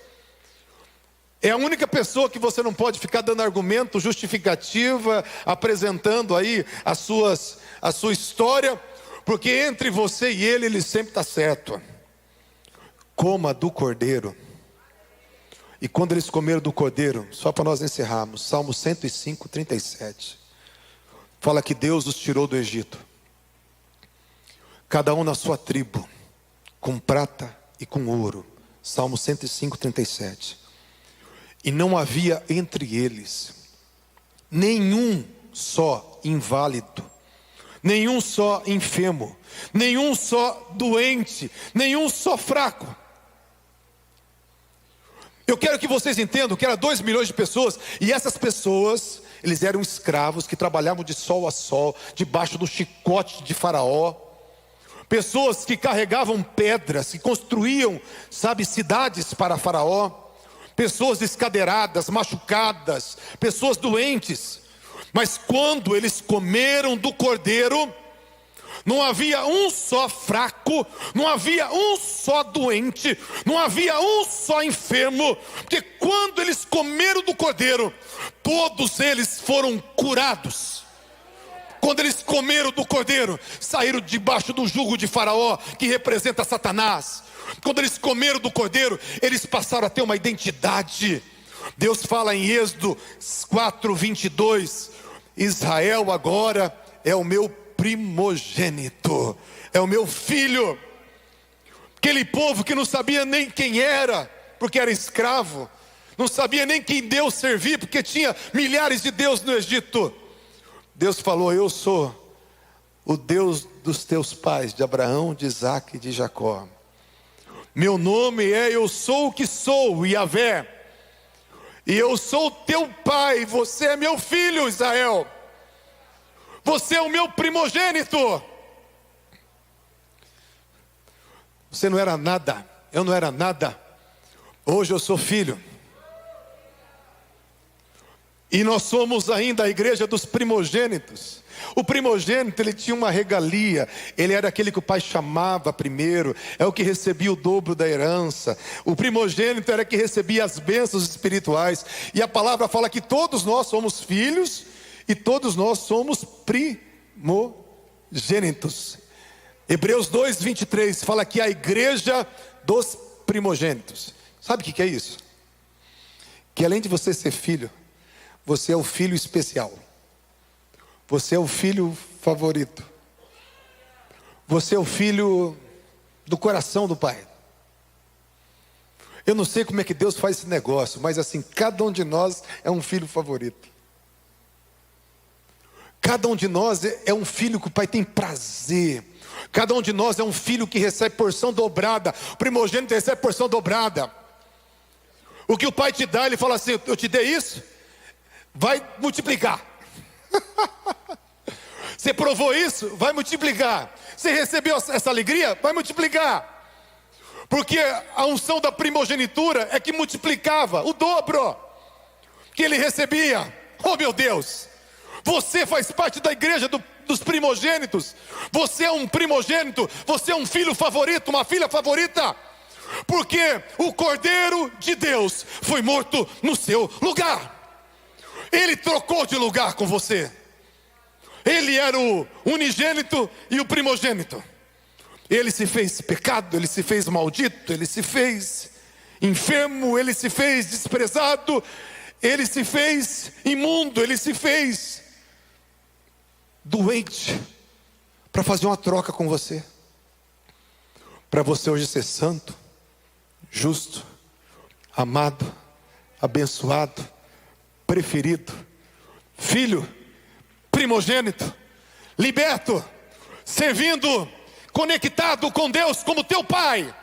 é a única pessoa que você não pode ficar dando argumento, justificativa, apresentando aí a sua história, porque entre você e ele sempre está certo. Coma do cordeiro. E quando eles comeram do cordeiro, só para nós encerrarmos, Salmo 105, 37, fala que Deus os tirou do Egito, cada um na sua tribo, com prata e com ouro. Salmo 105, 37. E não havia entre eles nenhum só inválido, nenhum só enfermo, nenhum só doente, nenhum só fraco. Eu quero que vocês entendam que eram 2 milhões de pessoas, e essas pessoas, eles eram escravos que trabalhavam de sol a sol, debaixo do chicote de Faraó. Pessoas que carregavam pedras, que construíam, cidades para Faraó. Pessoas descadeiradas, machucadas, pessoas doentes. Mas quando eles comeram do cordeiro, não havia um só fraco, não havia um só doente, não havia um só enfermo, porque quando eles comeram do cordeiro, todos eles foram curados. Quando eles comeram do cordeiro, saíram debaixo do jugo de Faraó, que representa Satanás. Quando eles comeram do cordeiro, eles passaram a ter uma identidade. Deus fala em Êxodo 4, 22, Israel agora é o meu primogênito, é o meu filho. Aquele povo que não sabia nem quem era, porque era escravo, não sabia nem quem Deus servia, porque tinha milhares de deuses no Egito. Deus falou: eu sou o Deus dos teus pais, de Abraão, de Isaque e de Jacó. Meu nome é Eu Sou o que Sou, Yahvé. E eu sou o teu pai, você é meu filho, Israel. Você é o meu primogênito. Você não era nada, eu não era nada. Hoje eu sou filho. E nós somos ainda a igreja dos primogênitos. O primogênito, ele tinha uma regalia. Ele era aquele que o pai chamava primeiro, é o que recebia o dobro da herança. O primogênito era que recebia as bênçãos espirituais. E a palavra fala que todos nós somos filhos e todos nós somos primogênitos. Hebreus 2, 23 fala que a igreja dos primogênitos. Sabe o que é isso? Que além de você ser filho, você é o filho especial. Você é o filho favorito. Você é o filho do coração do pai. Eu não sei como é que Deus faz esse negócio, mas assim, cada um de nós é um filho favorito. Cada um de nós é um filho que o pai tem prazer. Cada um de nós é um filho que recebe porção dobrada. O primogênito recebe porção dobrada. O que o pai te dá, ele fala assim: eu te dei isso, vai multiplicar. Você provou isso, vai multiplicar. Você recebeu essa alegria, vai multiplicar. Porque a unção da primogenitura é que multiplicava o dobro que ele recebia. Oh meu Deus, você faz parte da igreja dos primogênitos. Você é um primogênito, você é um filho favorito, uma filha favorita. Porque o Cordeiro de Deus foi morto no seu lugar. Ele trocou de lugar com você. Ele era o unigênito e o primogênito. Ele se fez pecado, ele se fez maldito, ele se fez enfermo, ele se fez desprezado, ele se fez imundo, ele se fez doente, para fazer uma troca com você, para você hoje ser santo, justo, amado, abençoado, preferido, filho, primogênito, liberto, servindo, conectado com Deus como teu Pai.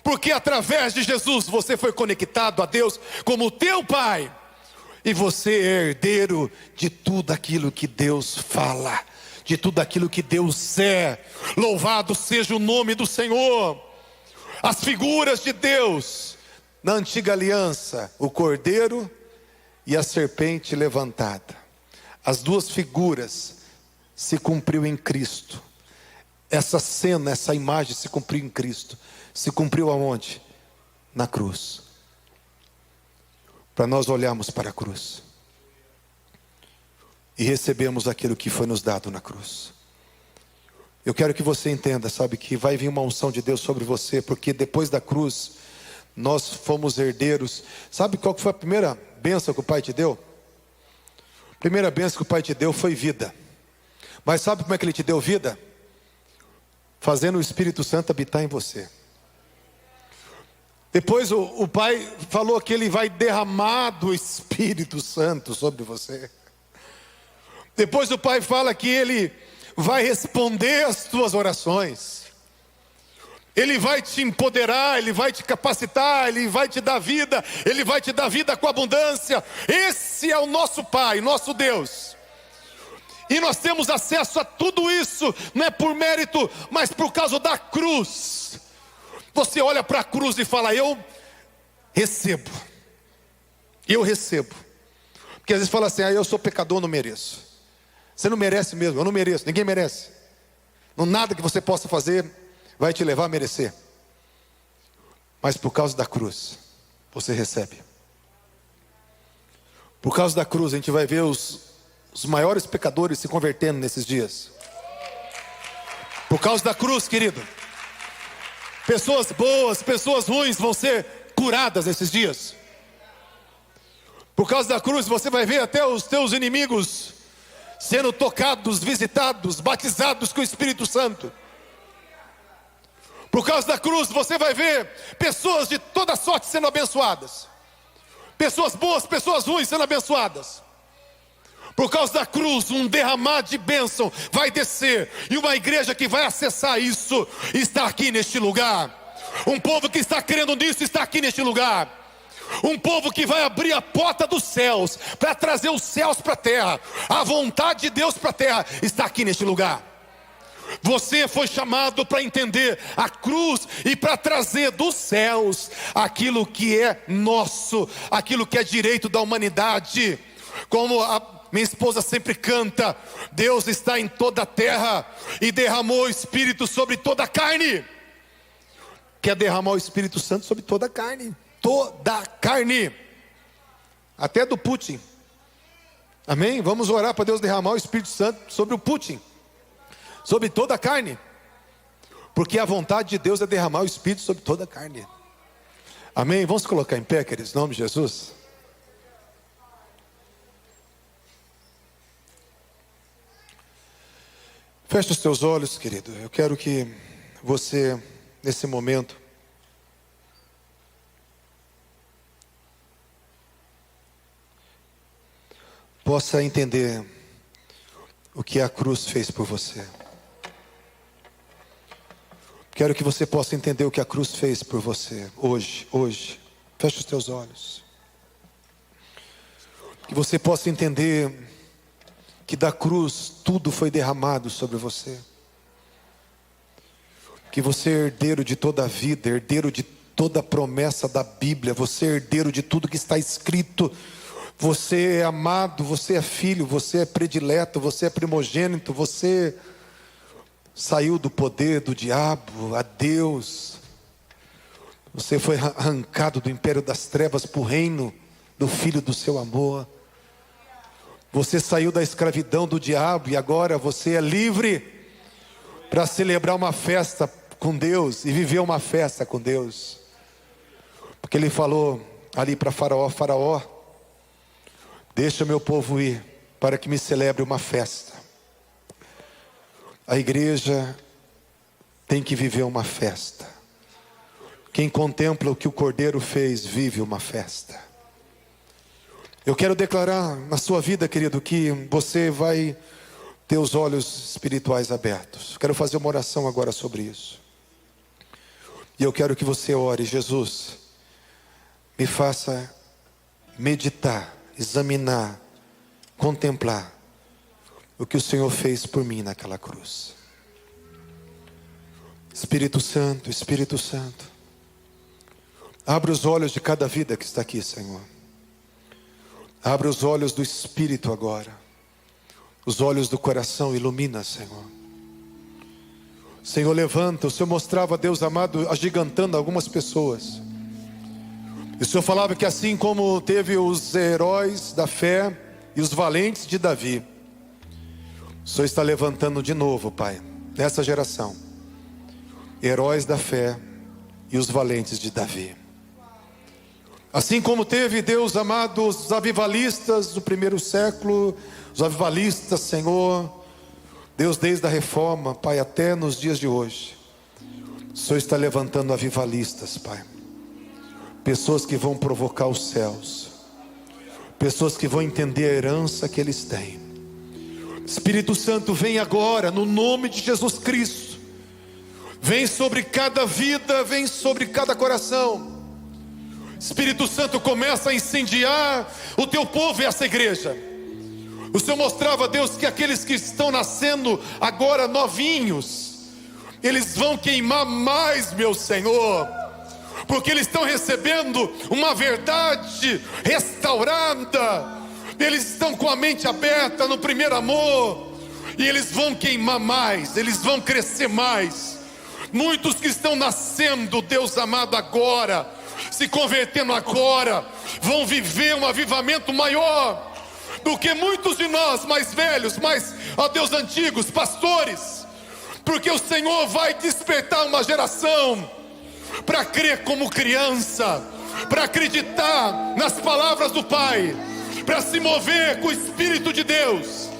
Porque através de Jesus você foi conectado a Deus como teu Pai. E você é herdeiro de tudo aquilo que Deus fala, de tudo aquilo que Deus é. Louvado seja o nome do Senhor. As figuras de Deus na antiga aliança, o cordeiro e a serpente levantada. As duas figuras se cumpriu em Cristo. Essa cena, essa imagem se cumpriu em Cristo. Se cumpriu aonde? Na cruz. Para nós olharmos para a cruz e recebemos aquilo que foi nos dado na cruz. Eu quero que você entenda, sabe, que vai vir uma unção de Deus sobre você, porque depois da cruz nós fomos herdeiros. Sabe qual foi a primeira bênção que o Pai te deu? A primeira bênção que o Pai te deu foi vida. Mas sabe como é que Ele te deu vida? Fazendo o Espírito Santo habitar em você. Depois o Pai falou que Ele vai derramar do Espírito Santo sobre você. Depois o Pai fala que Ele vai responder às tuas orações. Ele vai te empoderar, Ele vai te capacitar, Ele vai te dar vida, Ele vai te dar vida com abundância. Esse é o nosso Pai, nosso Deus. E nós temos acesso a tudo isso, não é por mérito, mas por causa da cruz. Você olha para a cruz e fala, eu recebo. Porque às vezes fala assim, eu sou pecador, não mereço. Você não merece mesmo, eu não mereço, ninguém merece. Não, nada que você possa fazer vai te levar a merecer. Mas por causa da cruz, você recebe. Por causa da cruz, a gente vai ver os maiores pecadores se convertendo nesses dias. Por causa da cruz, querido. Pessoas boas, pessoas ruins vão ser curadas nesses dias. Por causa da cruz você vai ver até os teus inimigos sendo tocados, visitados, batizados com o Espírito Santo. Por causa da cruz você vai ver pessoas de toda sorte sendo abençoadas. Pessoas boas, pessoas ruins sendo abençoadas. Por causa da cruz, um derramar de bênção vai descer. E uma igreja que vai acessar isso está aqui neste lugar. Um povo que está crendo nisso está aqui neste lugar. Um povo que vai abrir a porta dos céus para trazer os céus para a terra. A vontade de Deus para a terra está aqui neste lugar. Você foi chamado para entender a cruz e para trazer dos céus aquilo que é nosso, aquilo que é direito da humanidade. Como minha esposa sempre canta, Deus está em toda a terra e derramou o Espírito sobre toda a carne. Quer derramar o Espírito Santo sobre toda a carne. Toda a carne. Até do Putin. Amém? Vamos orar para Deus derramar o Espírito Santo sobre o Putin. Sobre toda a carne. Porque a vontade de Deus é derramar o Espírito sobre toda a carne. Amém? Vamos colocar em pé, queridos, em nome de Jesus. Feche os teus olhos, querido. Eu quero que você, nesse momento, possa entender o que a cruz fez por você. Quero que você possa entender o que a cruz fez por você hoje. Feche os teus olhos. Que você possa entender que da cruz tudo foi derramado sobre você. Que você é herdeiro de toda a vida, herdeiro de toda a promessa da Bíblia. Você é herdeiro de tudo que está escrito. Você é amado, você é filho, você é predileto, você é primogênito. Você saiu do poder do diabo a Deus. Você foi arrancado do império das trevas para o reino do Filho do seu amor. Você saiu da escravidão do diabo e agora você é livre para celebrar uma festa com Deus e viver uma festa com Deus. Porque Ele falou ali para Faraó, Faraó, deixa meu povo ir para que me celebre uma festa. A igreja tem que viver uma festa. Quem contempla o que o Cordeiro fez, vive uma festa. Eu quero declarar na sua vida, querido, que você vai ter os olhos espirituais abertos. Quero fazer uma oração agora sobre isso. E eu quero que você ore: Jesus, me faça meditar, examinar, contemplar o que o Senhor fez por mim naquela cruz. Espírito Santo, Espírito Santo, abre os olhos de cada vida que está aqui, Senhor. Abre os olhos do Espírito agora. Os olhos do coração, ilumina, Senhor. Senhor, levanta. O Senhor mostrava, Deus amado, agigantando algumas pessoas. E o Senhor falava que assim como teve os heróis da fé e os valentes de Davi, o Senhor está levantando de novo, Pai, nessa geração, heróis da fé e os valentes de Davi. Assim como teve, Deus amado, os avivalistas do primeiro século, os avivalistas, Senhor, Deus, desde a reforma, Pai, até nos dias de hoje, o Senhor está levantando avivalistas, Pai. Pessoas que vão provocar os céus, pessoas que vão entender a herança que eles têm. Espírito Santo, vem agora, no nome de Jesus Cristo. Vem sobre cada vida, vem sobre cada coração. Espírito Santo, começa a incendiar o teu povo e essa igreja. O Senhor mostrava, Deus, que aqueles que estão nascendo agora novinhos, eles vão queimar mais, meu Senhor, porque eles estão recebendo uma verdade restaurada. Eles estão com a mente aberta no primeiro amor, e eles vão queimar mais, eles vão crescer mais. Muitos que estão nascendo, Deus amado, agora, se convertendo agora, vão viver um avivamento maior do que muitos de nós mais velhos, mais, ó Deus, antigos, pastores, porque o Senhor vai despertar uma geração para crer como criança, para acreditar nas palavras do Pai, para se mover com o Espírito de Deus,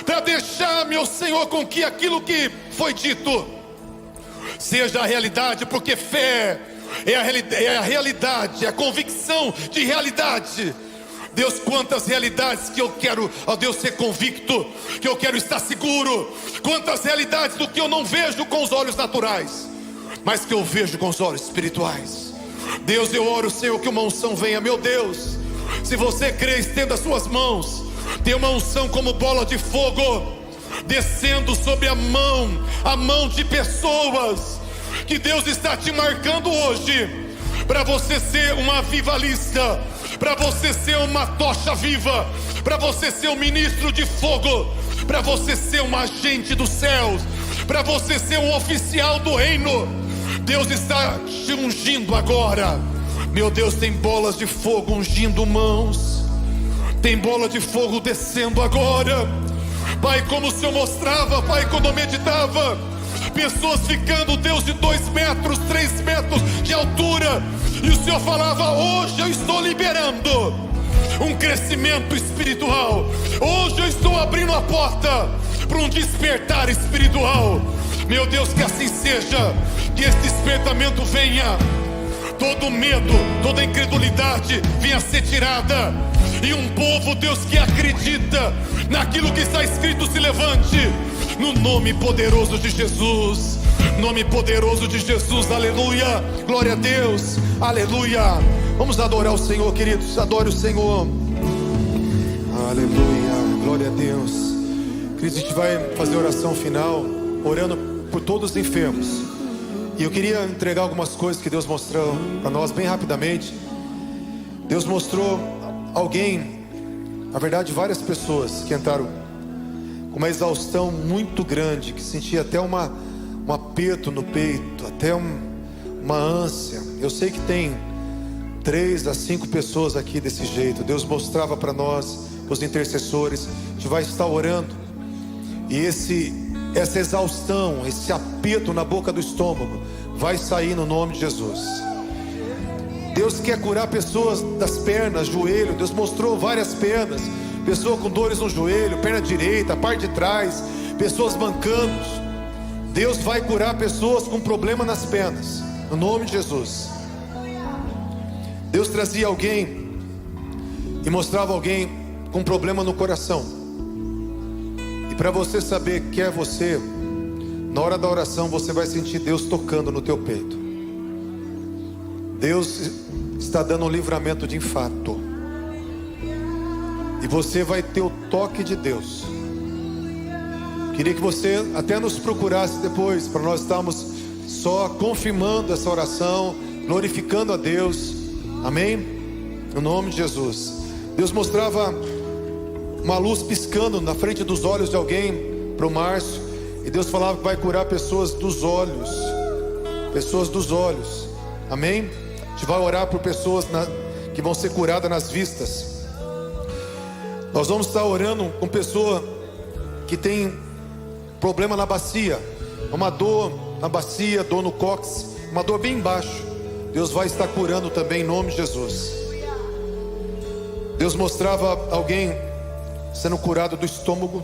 para deixar, meu Senhor, com que aquilo que foi dito seja a realidade, porque fé é a realidade, é a convicção de realidade. Deus, quantas realidades que eu quero, ó Deus, ser convicto, que eu quero estar seguro. Quantas realidades do que eu não vejo com os olhos naturais, mas que eu vejo com os olhos espirituais. Deus, eu oro, Senhor, que uma unção venha, meu Deus. Se você crê, estenda as suas mãos. Tem uma unção como bola de fogo descendo sobre a mão de pessoas que Deus está te marcando hoje, para você ser um avivalista, para você ser uma tocha viva, para você ser um ministro de fogo, para você ser um agente dos céus, para você ser um oficial do reino. Deus está te ungindo agora. Meu Deus, tem bolas de fogo ungindo mãos, tem bola de fogo descendo agora, Pai, como o Senhor mostrava, Pai, quando eu meditava, pessoas ficando, Deus, de 2 metros, 3 metros de altura, e o Senhor falava: hoje eu estou liberando um crescimento espiritual, hoje eu estou abrindo a porta para um despertar espiritual. Meu Deus, que assim seja, que esse despertamento venha, todo medo, toda incredulidade venha a ser tirada, e um povo, Deus, que acredita naquilo que está escrito se levante, no nome poderoso de Jesus, nome poderoso de Jesus, aleluia, glória a Deus, aleluia. Vamos adorar o Senhor, queridos, adore o Senhor, aleluia, glória a Deus. Queridos, a gente vai fazer a oração final, orando por todos os enfermos, e eu queria entregar algumas coisas que Deus mostrou para nós bem rapidamente. Deus mostrou alguém, na verdade várias pessoas que entraram com uma exaustão muito grande, que sentia até um aperto no peito, até uma ânsia. Eu sei que tem 3 a 5 pessoas aqui desse jeito. Deus mostrava para nós, os intercessores, a gente vai estar orando, e essa exaustão, esse aperto na boca do estômago vai sair no nome de Jesus. Deus quer curar pessoas das pernas, joelho. Deus mostrou várias pernas, pessoa com dores no joelho, perna direita, parte de trás, pessoas mancando. Deus vai curar pessoas com problema nas pernas, no nome de Jesus. Deus trazia alguém, e mostrava alguém com problema no coração. E para você saber que é você, na hora da oração você vai sentir Deus tocando no teu peito. Deus está dando um livramento de infarto. E você vai ter o toque de Deus. Queria que você até nos procurasse depois, para nós estarmos só confirmando essa oração, glorificando a Deus. Amém? No nome de Jesus. Deus mostrava uma luz piscando na frente dos olhos de alguém, para o Márcio. E Deus falava que vai curar pessoas dos olhos. Pessoas dos olhos. Amém? A gente vai orar por pessoas que vão ser curadas nas vistas. Nós vamos estar orando com pessoa que tem problema na bacia, uma dor na bacia, dor no cóccix, uma dor bem embaixo. Deus vai estar curando também em nome de Jesus. Deus mostrava alguém sendo curado do estômago.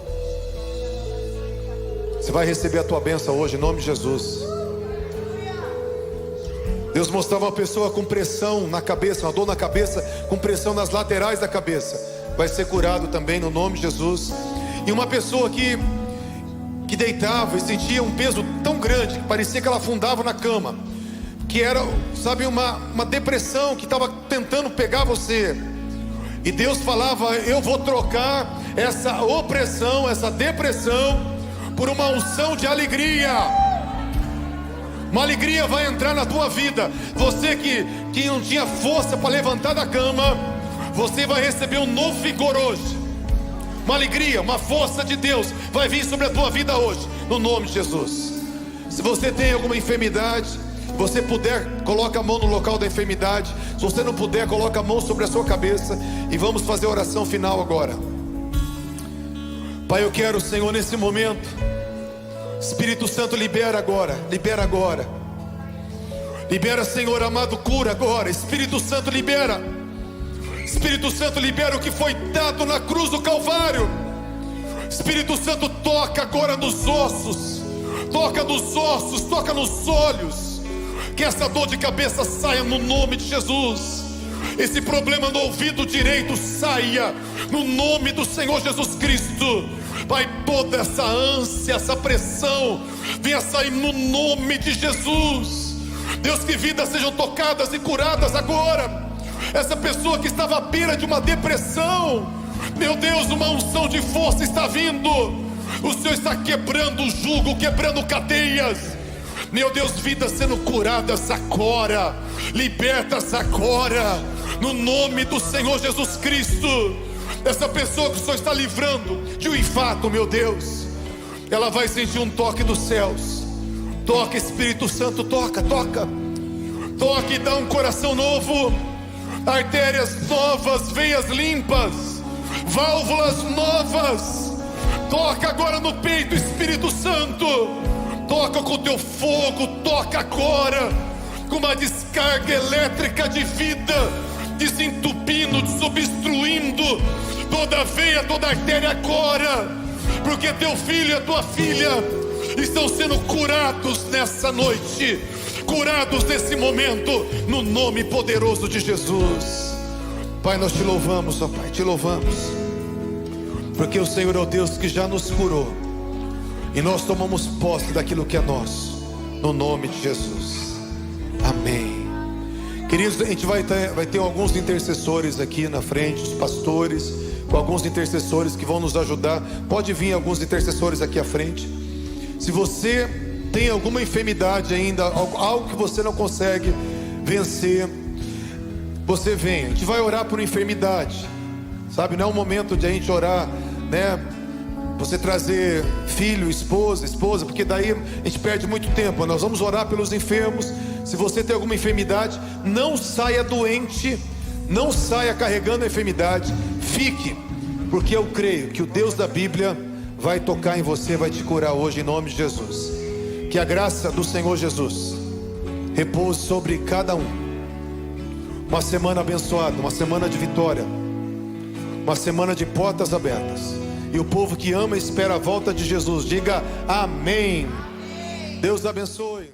Você vai receber a tua bênção hoje em nome de Jesus. Deus mostrava uma pessoa com pressão na cabeça, uma dor na cabeça, com pressão nas laterais da cabeça. Vai ser curado também no nome de Jesus. E uma pessoa que deitava e sentia um peso tão grande que parecia que ela afundava na cama, que era, sabe, uma depressão que estava tentando pegar você. E Deus falava: eu vou trocar essa opressão, essa depressão, por uma unção de alegria. Uma alegria vai entrar na tua vida. Você que não tinha força para levantar da cama, você vai receber um novo vigor hoje. Uma alegria, uma força de Deus vai vir sobre a tua vida hoje, no nome de Jesus. Se você tem alguma enfermidade, se você puder, coloca a mão no local da enfermidade. Se você não puder, coloca a mão sobre a sua cabeça. E vamos fazer a oração final agora. Pai, eu quero, Senhor, nesse momento, Espírito Santo, libera agora. Libera agora. Libera, Senhor amado, cura agora. Espírito Santo, libera. Espírito Santo, libera o que foi dado na cruz do Calvário. Espírito Santo, toca agora nos ossos. Toca nos ossos, toca nos olhos. Que essa dor de cabeça saia no nome de Jesus. Esse problema no ouvido direito saia no nome do Senhor Jesus Cristo. Pai, toda essa ânsia, essa pressão venha sair no nome de Jesus. Deus, que vidas sejam tocadas e curadas agora. Essa pessoa que estava à beira de uma depressão, meu Deus, uma unção de força está vindo. O Senhor está quebrando o jugo, quebrando cadeias. Meu Deus, vidas sendo curadas agora, libertas agora, no nome do Senhor Jesus Cristo. Essa pessoa que o Senhor está livrando de um infarto, meu Deus, ela vai sentir um toque dos céus. Toca, Espírito Santo, toca, toca. Toca e dá um coração novo, artérias novas, veias limpas, válvulas novas. Toca agora no peito, Espírito Santo. Toca com o teu fogo, toca agora com uma descarga elétrica de vida, desentupindo, desobstruindo toda veia, toda artéria agora, porque teu filho e a tua filha estão sendo curados nessa noite, curados nesse momento, no nome poderoso de Jesus. Pai, nós te louvamos, ó Pai, te louvamos, porque o Senhor é o Deus que já nos curou, e nós tomamos posse daquilo que é nosso, no nome de Jesus. Amém. Queridos, a gente vai ter alguns intercessores aqui na frente, os pastores, com alguns intercessores que vão nos ajudar. Pode vir alguns intercessores aqui à frente. Se você tem alguma enfermidade ainda, algo que você não consegue vencer, você vem. A gente vai orar por enfermidade, sabe? Não é um momento de a gente orar, né? Você trazer filho, esposa, porque daí a gente perde muito tempo. Nós vamos orar pelos enfermos. Se você tem alguma enfermidade, não saia doente, não saia carregando a enfermidade. Fique, porque eu creio que o Deus da Bíblia vai tocar em você, vai te curar hoje em nome de Jesus. Que a graça do Senhor Jesus repouse sobre cada um. Uma semana abençoada, uma semana de vitória, uma semana de portas abertas. E o povo que ama e espera a volta de Jesus, diga amém. Deus abençoe.